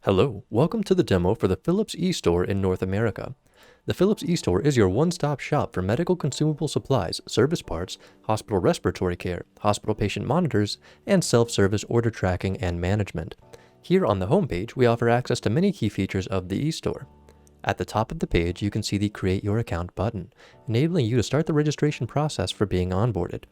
Hello, welcome to the demo for the Philips eStore in North America. The Philips eStore is your one-stop shop for medical consumable supplies, service parts, hospital respiratory care, hospital patient monitors, and self-service order tracking and management. Here on the homepage, we offer access to many key features of the eStore. At the top of the page, you can see the Create Your Account button, enabling you to start the registration process for being onboarded.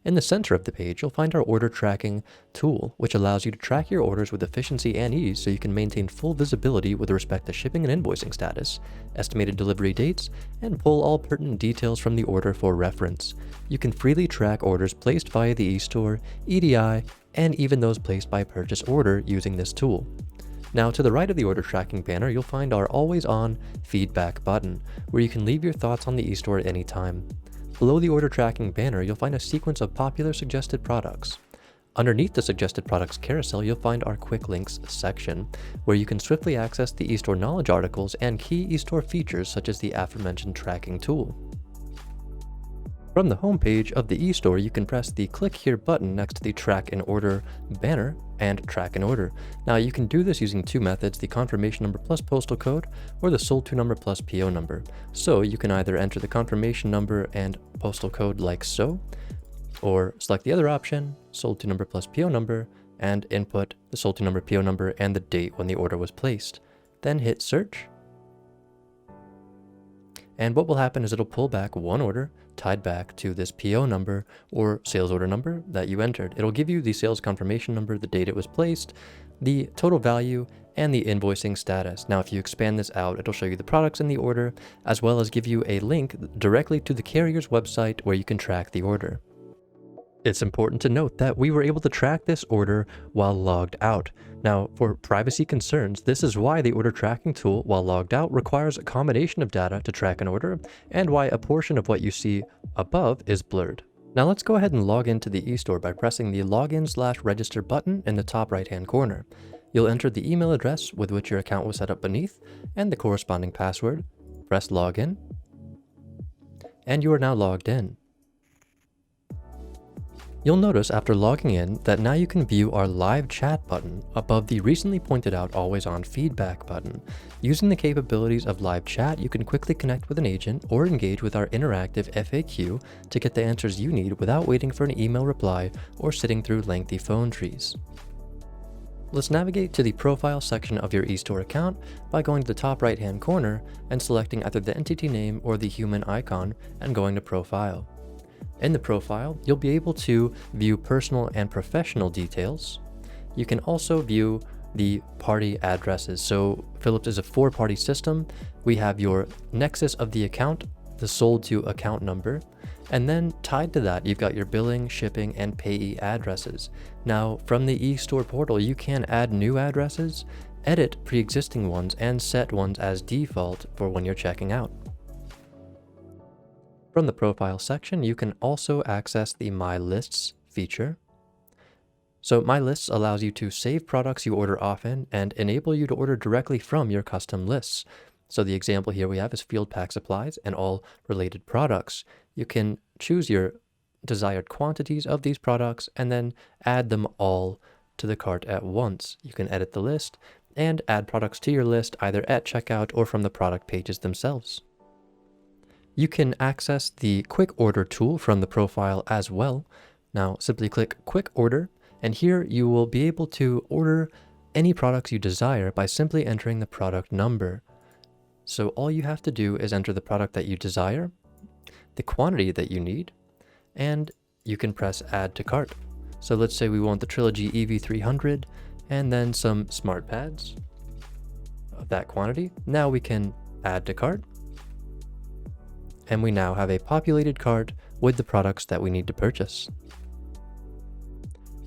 In the center of the page, you'll find our order tracking tool, which allows you to track your orders with efficiency and ease so you can maintain full visibility with respect to shipping and invoicing status, estimated delivery dates, and pull all pertinent details from the order for reference. You can freely track orders placed via the eStore, EDI, and even those placed by purchase order using this tool. Now, to the right of the order tracking banner, you'll find our always-on feedback button, where you can leave your thoughts on the eStore at any time. Below the order tracking banner, you'll find a sequence of popular suggested products. Underneath the suggested products carousel, you'll find our quick links section, where you can swiftly access the eStore knowledge articles and key eStore features such as the aforementioned tracking tool. From the home page of the eStore, you can press the Click Here button next to the Track and Order banner and track an order. Now, you can do this using two methods, the confirmation number plus postal code or the sold to number plus PO number. So you can either enter the confirmation number and postal code like so, or select the other option, sold to number plus PO number, and input the sold to number PO number and the date when the order was placed. Then hit search. And what will happen is it'll pull back one order tied back to this PO number or sales order number that you entered. It'll give you the sales confirmation number, the date it was placed, the total value, and the invoicing status. Now, if you expand this out, it'll show you the products in the order, as well as give you a link directly to the carrier's website where you can track the order. It's important to note that we were able to track this order while logged out. Now, for privacy concerns, this is why the order tracking tool while logged out requires a combination of data to track an order, and why a portion of what you see above is blurred. Now let's go ahead and log into the eStore by pressing the Login/Register button in the top right-hand corner. You'll enter the email address with which your account was set up beneath, and the corresponding password. Press Login, and you are now logged in. You'll notice after logging in that now you can view our live chat button above the recently pointed out always-on feedback button. Using the capabilities of live chat, you can quickly connect with an agent or engage with our interactive FAQ to get the answers you need without waiting for an email reply or sitting through lengthy phone trees. Let's navigate to the profile section of your eStore account by going to the top right-hand corner and selecting either the entity name or the human icon and going to Profile. In the profile, you'll be able to view personal and professional details. You can also view the party addresses. So Philips is a four-party system. We have your nexus of the account, the sold to account number, and then tied to that, you've got your billing, shipping, and payee addresses. Now, from the eStore portal, you can add new addresses, edit pre-existing ones, and set ones as default for when you're checking out. From the profile section, you can also access the My Lists feature. So My Lists allows you to save products you order often and enable you to order directly from your custom lists. So the example here we have is field pack supplies and all related products. You can choose your desired quantities of these products and then add them all to the cart at once. You can edit the list and add products to your list either at checkout or from the product pages themselves. You can access the Quick Order tool from the profile as well. Now simply click Quick Order, and here you will be able to order any products you desire by simply entering the product number. So all you have to do is enter the product that you desire, the quantity that you need, and you can press Add to Cart. So let's say we want the Trilogy EV300 and then some smart pads of that quantity. Now we can Add to Cart. And we now have a populated cart with the products that we need to purchase.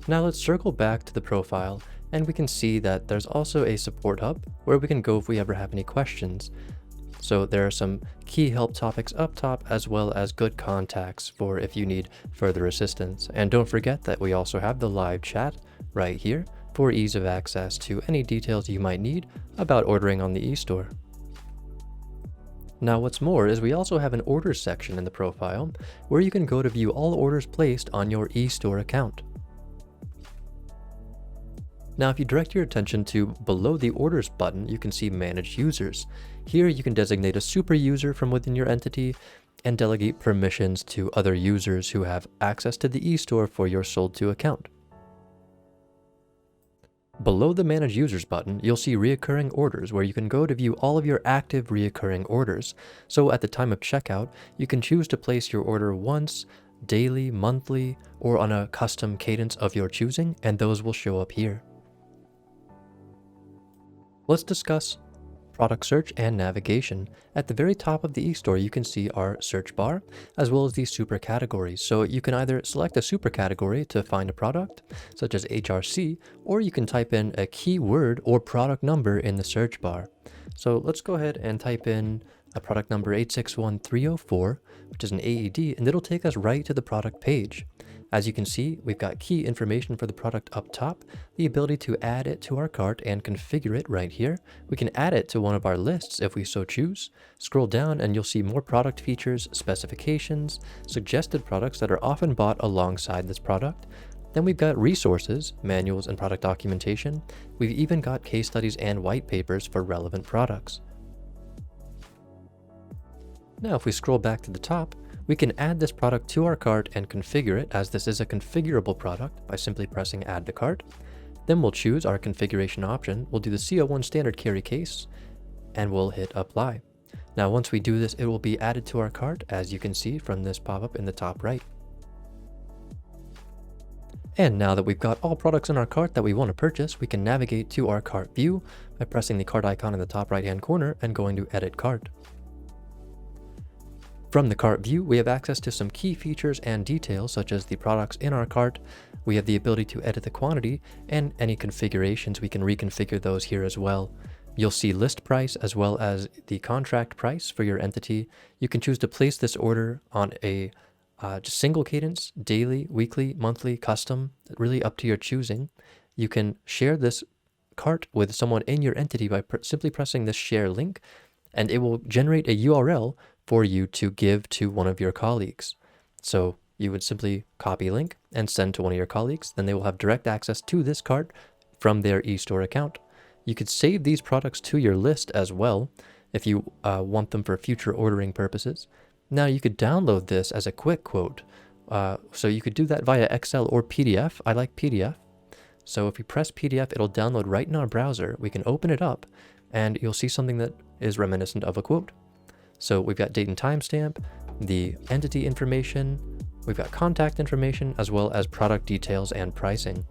Now let's circle back to the profile, and we can see that there's also a support hub where we can go if we ever have any questions. So there are some key help topics up top, as well as good contacts for if you need further assistance. And don't forget that we also have the live chat right here for ease of access to any details you might need about ordering on the eStore. Now what's more is we also have an orders section in the profile where you can go to view all orders placed on your eStore account. Now, if you direct your attention to below the Orders button, you can see Manage Users. Here you can designate a super user from within your entity and delegate permissions to other users who have access to the eStore for your sold to account. Below the Manage Users button, you'll see Reoccurring Orders, where you can go to view all of your active reoccurring orders. So at the time of checkout, you can choose to place your order once, daily, monthly, or on a custom cadence of your choosing, and those will show up here. Let's discuss product search and navigation. At the very top of the eStore, you can see our search bar, as well as these super categories. So you can either select a super category to find a product, such as HRC, or you can type in a keyword or product number in the search bar. So let's go ahead and type in a product number 861304, which is an AED, and it'll take us right to the product page. As you can see, we've got key information for the product up top, the ability to add it to our cart and configure it right here. We can add it to one of our lists if we so choose. Scroll down and you'll see more product features, specifications, suggested products that are often bought alongside this product. Then we've got resources, manuals, and product documentation. We've even got case studies and white papers for relevant products. Now, if we scroll back to the top, we can add this product to our cart and configure it, as this is a configurable product, by simply pressing Add to Cart. Then we'll choose our configuration option. We'll do the CO1 standard carry case, and we'll hit Apply. Now, once we do this, it will be added to our cart, as you can see from this pop-up in the top right. And now that we've got all products in our cart that we want to purchase, we can navigate to our cart view by pressing the cart icon in the top right-hand corner and going to Edit Cart. From the cart view, we have access to some key features and details, such as the products in our cart. We have the ability to edit the quantity, and any configurations, we can reconfigure those here as well. You'll see list price as well as the contract price for your entity. You can choose to place this order on a single cadence, daily, weekly, monthly, custom, really up to your choosing. You can share this cart with someone in your entity by simply pressing this share link, and it will generate a URL for you to give to one of your colleagues. So you would simply copy link and send to one of your colleagues, then they will have direct access to this cart from their eStore account. You could save these products to your list as well if you want them for future ordering purposes. Now you could download this as a quick quote. So you could do that via Excel or PDF. I like PDF. So if you press PDF, it'll download right in our browser. We can open it up and you'll see something that is reminiscent of a quote. So we've got date and timestamp, the entity information, we've got contact information, as well as product details and pricing.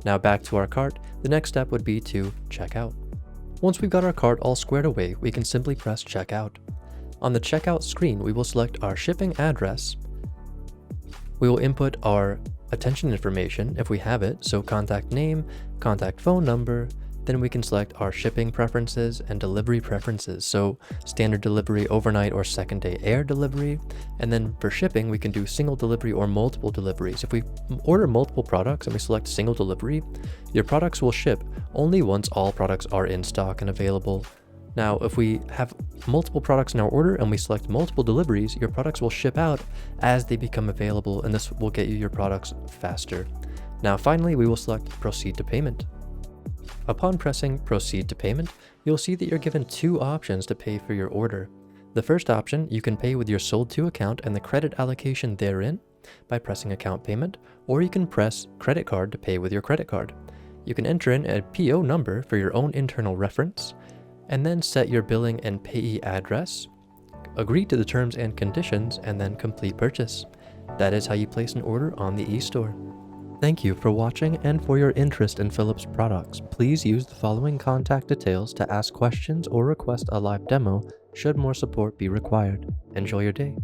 Now back to our cart, the next step would be to check out. Once we've got our cart all squared away, we can simply press checkout. On the checkout screen, we will select our shipping address. We will input our attention information if we have it, so contact name, contact phone number. Then we can select our shipping preferences and delivery preferences. So standard delivery, overnight, or second day air delivery. And then for shipping, we can do single delivery or multiple deliveries. If we order multiple products and we select single delivery, your products will ship only once all products are in stock and available. Now, if we have multiple products in our order and we select multiple deliveries, your products will ship out as they become available, and this will get you your products faster. Now, finally, we will select Proceed to Payment. Upon pressing Proceed to Payment, you'll see that you're given two options to pay for your order. The first option, you can pay with your sold to account and the credit allocation therein by pressing Account Payment, or you can press Credit Card to pay with your credit card. You can enter in a PO number for your own internal reference, and then set your billing and payee address, agree to the terms and conditions, and then complete purchase. That is how you place an order on the eStore. Thank you for watching and for your interest in Philips products. Please use the following contact details to ask questions or request a live demo should more support be required. Enjoy your day.